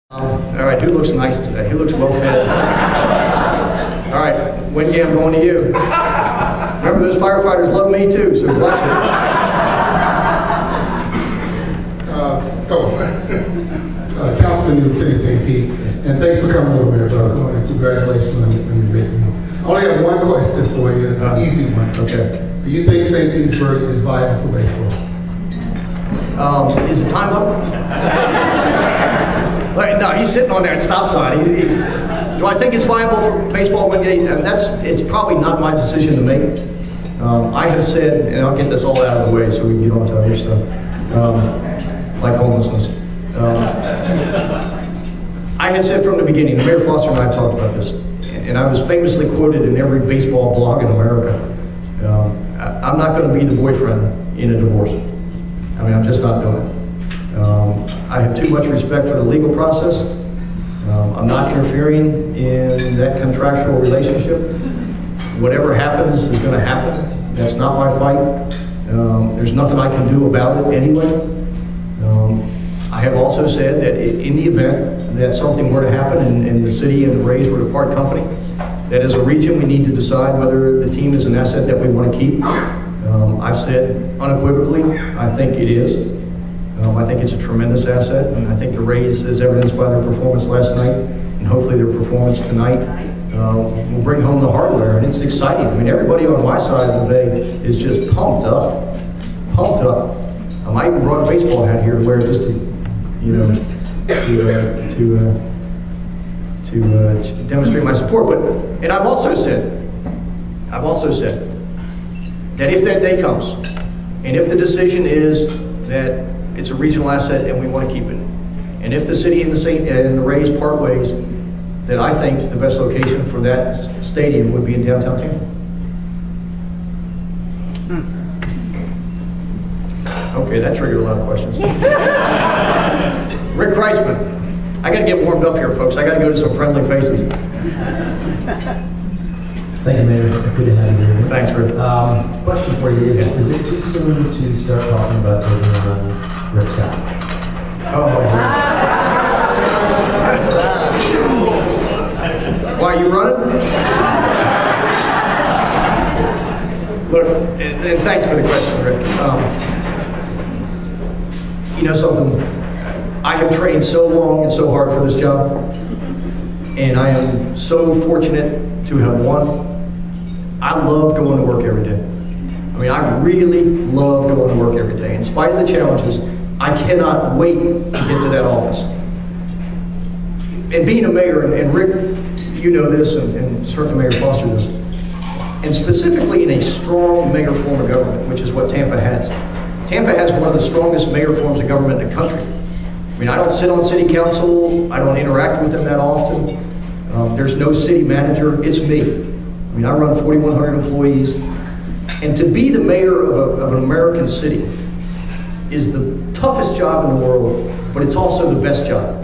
All right, who looks nice today? Who looks well fed? All right, Wendy, I'm going to you. Remember, those firefighters love me too, so watch it. Councilman Lieutenant St. Pete, and thanks for coming over, Mayor Buckhorn, and congratulations on your victory. I only have one question for you. It's an easy one. Okay. Do you think St. Petersburg is viable for baseball? Is the time up? No, he's sitting on there at stop sign. Do I think it's viable for baseball one day? It's probably not my decision to make. I have said, and I'll get this all out of the way so we can get on to other stuff, like homelessness. I have said from the beginning, Mayor Foster and I have talked about this, and I was famously quoted in every baseball blog in America. I'm not going to be the boyfriend in a divorce. I mean, I'm just not doing it. I have too much respect for the legal process. I'm not interfering in that contractual relationship. Whatever happens is going to happen. That's not my fight. There's nothing I can do about it anyway. I have also said that in the event that something were to happen and the city and the Rays were to part company, that as a region we need to decide whether the team is an asset that we want to keep. I've said unequivocally, I think it is. I think it's a tremendous asset, and I think the Rays, as evidenced by their performance last night, and hopefully their performance tonight, will bring home the hardware, and it's exciting. I mean, everybody on my side of the bay is just pumped up. I even brought a baseball hat here to wear just to, to demonstrate my support. And I've also said that if that day comes, and if the decision is that it's a regional asset and we want to keep it, and if the city and the Rays part ways, then I think the best location for that stadium would be in downtown Tampa. Okay, that triggered a lot of questions. Rick Kreisman. I got to get warmed up here, folks. I got to go to some friendly faces. Thank you, Mayor. Good to have you here. Thanks, Rick. Question for you is it too soon to start talking about taking a run, Rick Scott? Why are you running? Look, and thanks for the question, Rick. You know something? I have trained so long and so hard for this job, and I am so fortunate to have won. I love going to work every day. I mean, I really love going to work every day. In spite of the challenges, I cannot wait to get to that office. And being a mayor, and Rick, you know this, and certainly Mayor Foster does, and specifically in a strong mayor form of government, which is what Tampa has. Tampa has one of the strongest mayor forms of government in the country. I mean, I don't sit on city council. I don't interact with them that often. There's no city manager. It's me. I mean, I run 4,100 employees. And to be the mayor of an American city is the toughest job in the world, but it's also the best job.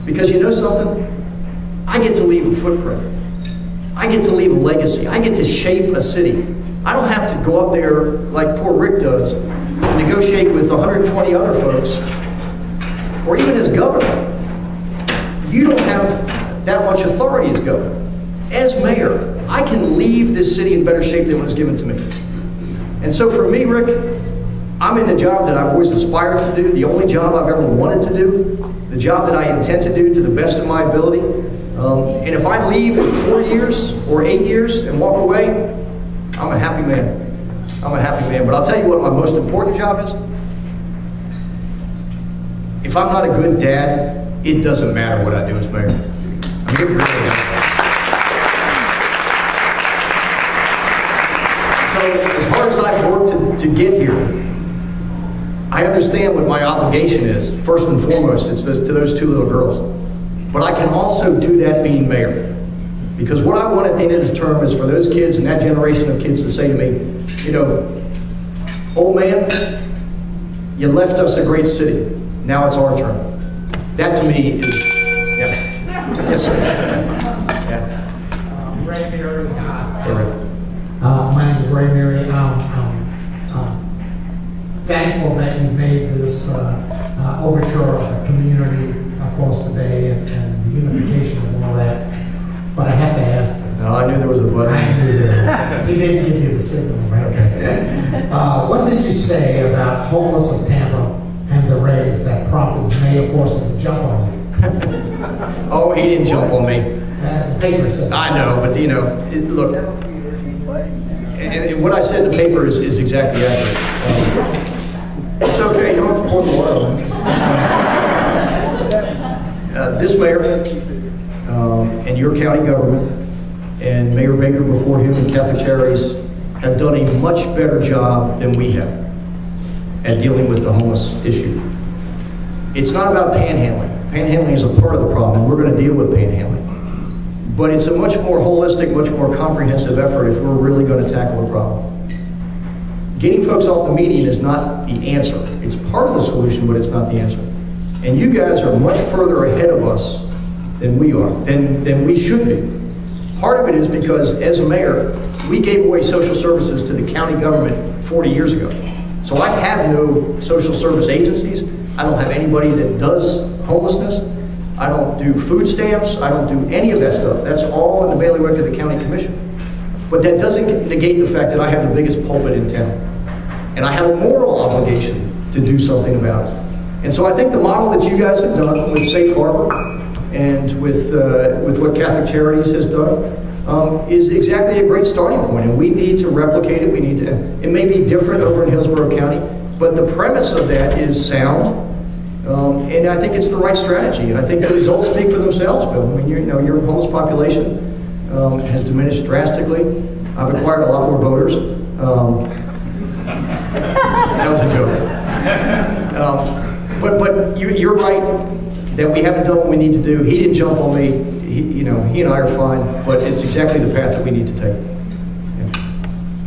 Because you know something? I get to leave a footprint. I get to leave a legacy. I get to shape a city. I don't have to go up there like poor Rick does and negotiate with 120 other folks, or even as governor. You don't have that much authority as governor. As mayor, I can leave this city in better shape than when it's given to me. And so for me, Rick, I'm in the job that I've always aspired to do, the only job I've ever wanted to do, the job that I intend to do to the best of my ability. And if I leave in 4 years or 8 years and walk away, I'm a happy man. I'm a happy man. But I'll tell you what my most important job is. If I'm not a good dad, it doesn't matter what I do as mayor. I mean, it really doesn't. So as hard as I've worked to get here, I understand what my obligation is. First and foremost, it's to those two little girls. But I can also do that being mayor. Because what I want at the end of this term is for those kids and that generation of kids to say to me, you know, old man, you left us a great city. Now it's our turn. That to me is, yeah. Yes, sir. Yeah. Ray Mary. My name is Ray Mary. Thankful that you made this overture of the community across the bay and knew there was a but. I knew that. He didn't give you the signal, right? What did you say about homeless of Tampa and the Rays that prompted Mayor Forsyth to jump on you? Oh, he didn't jump on me. The paper said. I know, but you know, look, and what I said in the paper is exactly accurate. It's okay, you don't have to pour the oil on it. This mayor and your county government and Mayor Baker before him and Catholic Charities have done a much better job than we have at dealing with the homeless issue. It's not about panhandling. Panhandling is a part of the problem, and we're going to deal with panhandling. But it's a much more holistic, much more comprehensive effort if we're really going to tackle the problem. Getting folks off the median is not the answer. It's part of the solution, but it's not the answer. And you guys are much further ahead of us than we are, than we should be. Part of it is because, as a mayor, we gave away social services to the county government 40 years ago. So I have no social service agencies. I don't have anybody that does homelessness. I don't do food stamps. I don't do any of that stuff. That's all in the bailiwick of the county commission. But that doesn't negate the fact that I have the biggest pulpit in town. And I have a moral obligation to do something about it. And so I think the model that you guys have done with Safe Harbor and with what Catholic Charities has done is exactly a great starting point. And we need to replicate it. We need to. It may be different over in Hillsborough County, but the premise of that is sound. And I think it's the right strategy. And I think the results speak for themselves, Bill. I mean, your homeless population has diminished drastically. I've acquired a lot more voters. That was a joke. But you're right that we haven't done what we need to do. He didn't jump on me. He and I are fine, but it's exactly the path that we need to take. Yeah.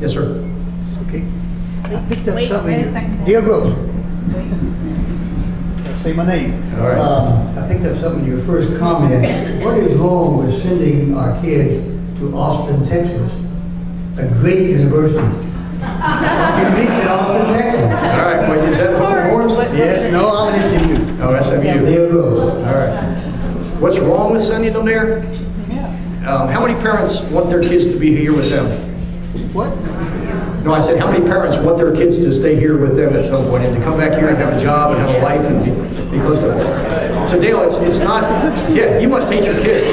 Yes, sir. Okay. I picked up Wait something. a second. Diego. Say my name. All right. I picked up something in your first comment. What is wrong with sending our kids to Austin, Texas, a great university? You mentioned Austin, Texas. All right. Wait, is that Buckhorn? Yes. No, I'm SMU. Oh, SMU. There you go. All right. What's wrong with sending them there? How many parents want their kids to be here with them? What? No, I said, how many parents want their kids to stay here with them at some point and to come back here and have a job and have a life and be close to them? So Dale, it's not, yeah, you must hate your kids.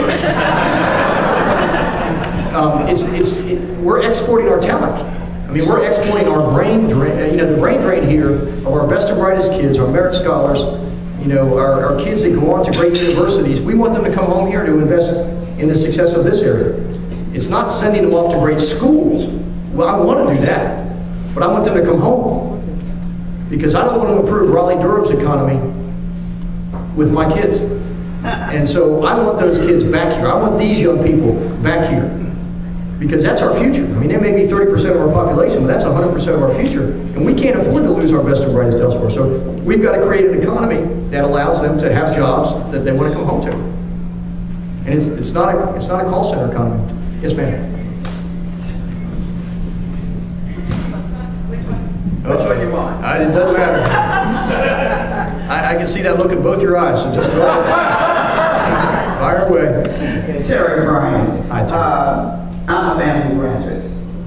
We're exporting our talent. I mean, we're exporting our brain drain, the brain drain here of our best and brightest kids, our merit scholars, our kids that go on to great universities. We want them to come home here to invest in the success of this area. It's not sending them off to great schools. Well, I want to do that, but I want them to come home because I don't want to improve Raleigh-Durham's economy with my kids. And so I want those kids back here. I want these young people back here because that's our future. I mean, they may be 30% of our population, but that's 100% of our future. And we can't afford to lose our best and brightest elsewhere. So we've got to create an economy that allows them to have jobs that they want to come home to. And it's not a call center economy. Yes, ma'am. Which one you want? It doesn't matter. I can see that look in both your eyes, so just go ahead. Fire away. Terry Bryant. Hi, Terry. I'm a family graduate,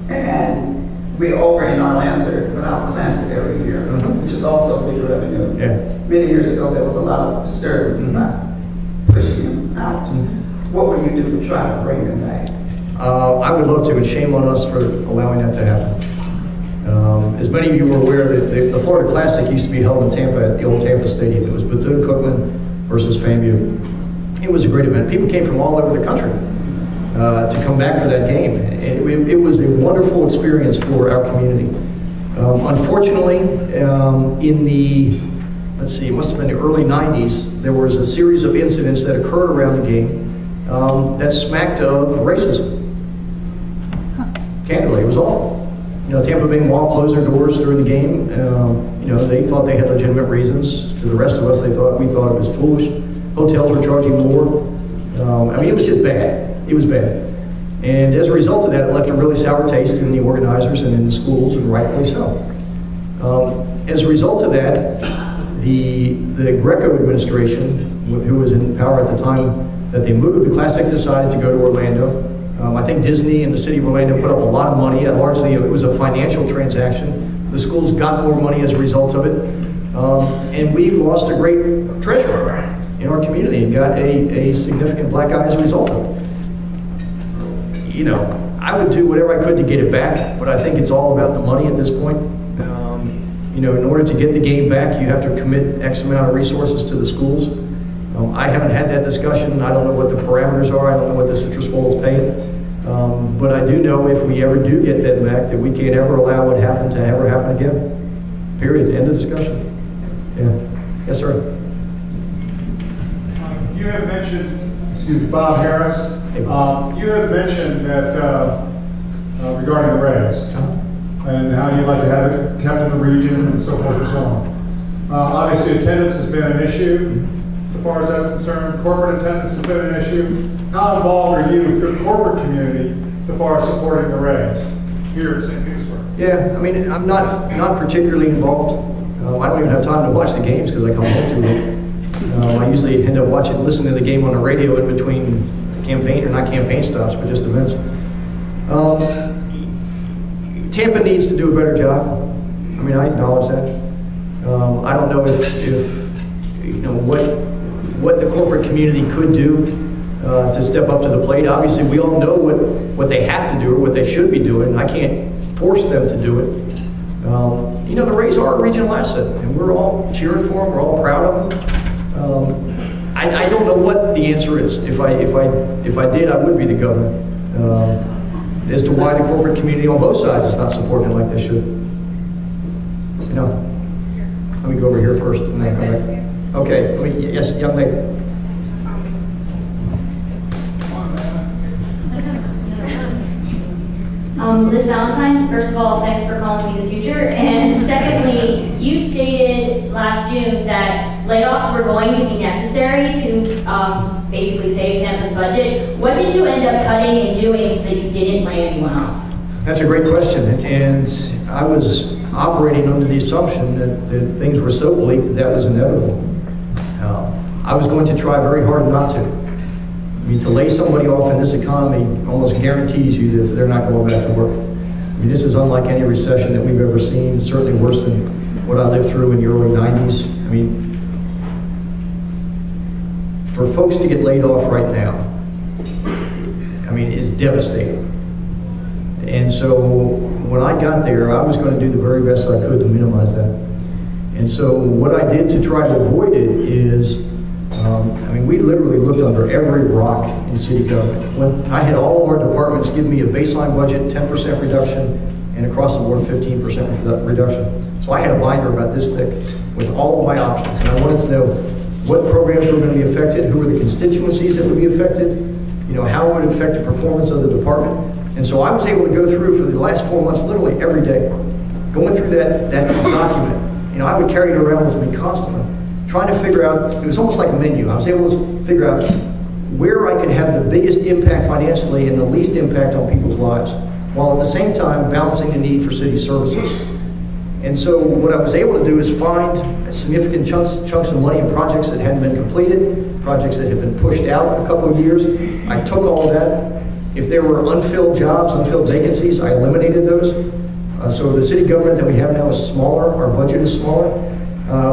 and we're over in Orlando with our class every year, which is also big revenue. Yeah. Many years ago, there was a lot of disturbance about pushing them out. What will you do to try to bring them back? I would love to, and shame on us for allowing that to happen. As many of you are aware, that the Florida Classic used to be held in Tampa at the old Tampa Stadium. It was Bethune-Cookman versus FAMU. It was a great event. People came from all over the country to come back for that game. It was a wonderful experience for our community. Unfortunately, in the, it must have been the early 90s, there was a series of incidents that occurred around the game that smacked of racism. Candidly, it was awful. Tampa Bay Mall closed their doors during the game. They thought they had legitimate reasons. To the rest of us, we thought it was foolish. Hotels were charging more. It was just bad. It was bad. And as a result of that, it left a really sour taste in the organizers and in the schools, and rightfully so. As a result of that, the Greco administration, who was in power at the time that they moved, the Classic decided to go to Orlando. I think Disney and the city of Orlando put up a lot of money. Largely, it was a financial transaction. The schools got more money as a result of it. And we lost a great treasurer in our community and got a significant black eye as a result of it. You know, I would do whatever I could to get it back, but I think it's all about the money at this point. You know, in order to get the game back, you have to commit X amount of resources to the schools. I haven't had that discussion. I don't know what the parameters are. I don't know what the Citrus Bowl is paying. But I do know if we ever do get that back, that we can't ever allow what happened to ever happen again. Period. End of discussion. Yeah. Yes, sir. You have mentioned, excuse me, Bob Harris. You have mentioned that regarding the Rays and how you'd like to have it kept in the region and so forth and so on. Obviously, attendance has been an issue. So far as that's concerned, corporate attendance has been an issue. How involved are you with your corporate community so far as supporting the Rays here in St. Petersburg? Yeah, I mean, I'm not particularly involved. I don't even have time to watch the games because I come home too late. I usually end up listening to the game on the radio in between campaign, or not campaign stops, but just events. Tampa needs to do a better job. I mean, I acknowledge that. I don't know if you know what the corporate community could do to step up to the plate. Obviously, we all know what they have to do or what they should be doing. I can't force them to do it. You know, the Rays are a regional asset, and we're all cheering for them. We're all proud of them. I don't know what the answer is. If I did, I would be the governor. As to why the corporate community on both sides is not supporting it like they should. You know, let me go over here first and then come back. Okay, yes, young lady. Liz Valentine, first of all, thanks for calling me the future. And secondly, you stated last June that layoffs were going to be necessary to basically save Tampa's budget. What did you end up cutting and doing so that you didn't lay anyone off? That's a great question. And I was operating under the assumption that things were so bleak that was inevitable. I was going to try very hard not to. I mean, to lay somebody off in this economy almost guarantees you that they're not going back to work. I mean, this is unlike any recession that we've ever seen. It's certainly worse than what I lived through in the early 90s. I mean, for folks to get laid off right now, I mean, is devastating. And so when I got there, I was going to do the very best I could to minimize that. And so what I did to try to avoid it is, I mean, we literally looked under every rock in city government. When I had all of our departments give me a baseline budget, 10% reduction, and across the board 15% reduction. So I had a binder about this thick with all of my options, and I wanted to know what programs were going to be affected, who were the constituencies that would be affected, you know, how it would affect the performance of the department. And so I was able to go through for the last 4 months, literally every day, going through that document. You know, I would carry it around with me constantly, trying to figure out, it was almost like a menu. I was able to figure out where I could have the biggest impact financially and the least impact on people's lives, while at the same time balancing the need for city services. And so what I was able to do is find significant chunks of money in projects that hadn't been completed, projects that had been pushed out a couple of years. I took all of that. If there were unfilled jobs, unfilled vacancies, I eliminated those. So the city government that we have now is smaller, our budget is smaller.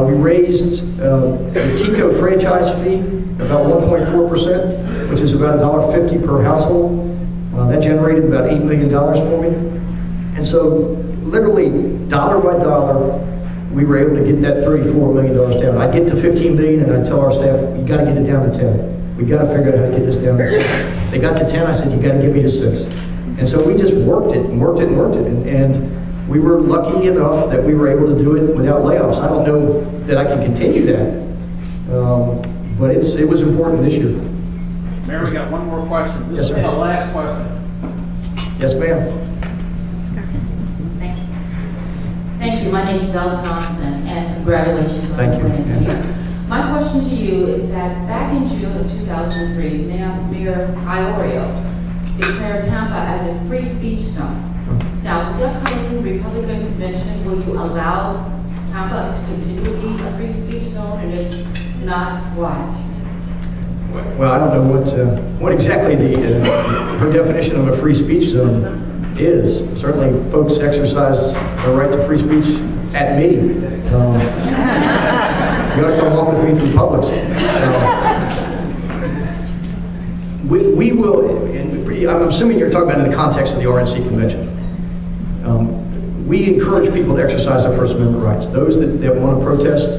We raised the TICO franchise fee about 1.4%, which is about $1.50 per household. That generated about $8 million for me. And so literally dollar by dollar, we were able to get that $34 million down. I'd get to 15 million and I'd tell our staff, you gotta get it down to 10. We gotta figure out how to get this down to 10. They got to 10, I said, you gotta get me to 6. And so we just worked it and worked it and worked it. And we were lucky enough that we were able to do it without layoffs. I don't know that I can continue that, but it was important this year. Mayor, we got one more question. Yes, This is sir. the last question. Yes, ma'am. Thank you. My name is Val Thompson, and congratulations on Thank you. winning here. My question to you is that back in June of 2003, Mayor Iorio declared Tampa as a free speech zone. Now, with the upcoming Republican convention, will you allow Tampa to continue to be a free speech zone, and if not, why? Well, I don't know what exactly her definition of a free speech zone is. Certainly, folks exercise their right to free speech at me. You got to come walk with me through Publix. We will, and I'm assuming you're talking about in the context of the RNC convention. We encourage people to exercise their First Amendment rights. Those that want to protest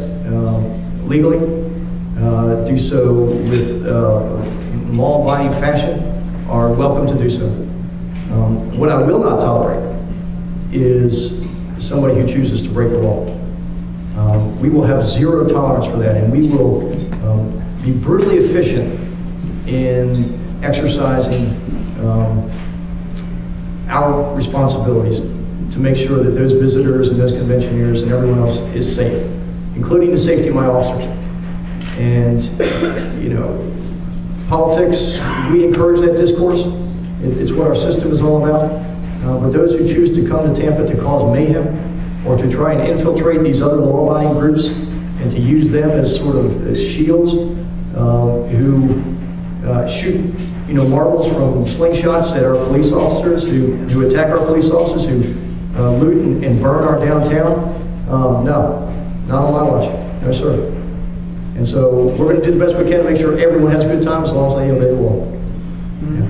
legally do so with law-abiding fashion are welcome to do so. What I will not tolerate is somebody who chooses to break the law. We will have zero tolerance for that, and we will be brutally efficient in exercising our responsibilities to make sure that those visitors and those conventioneers and everyone else is safe, including the safety of my officers. And, you know, politics, we encourage that discourse. It's what our system is all about. But those who choose to come to Tampa to cause mayhem or to try and infiltrate these other law-abiding groups and to use them as sort of as shields who shoot, you know, marbles from slingshots at our police officers, who attack our police officers, who loot and burn our downtown. No, not on my watch. No, sir. And so we're going to do the best we can to make sure everyone has a good time as long as they obey the law. Yeah.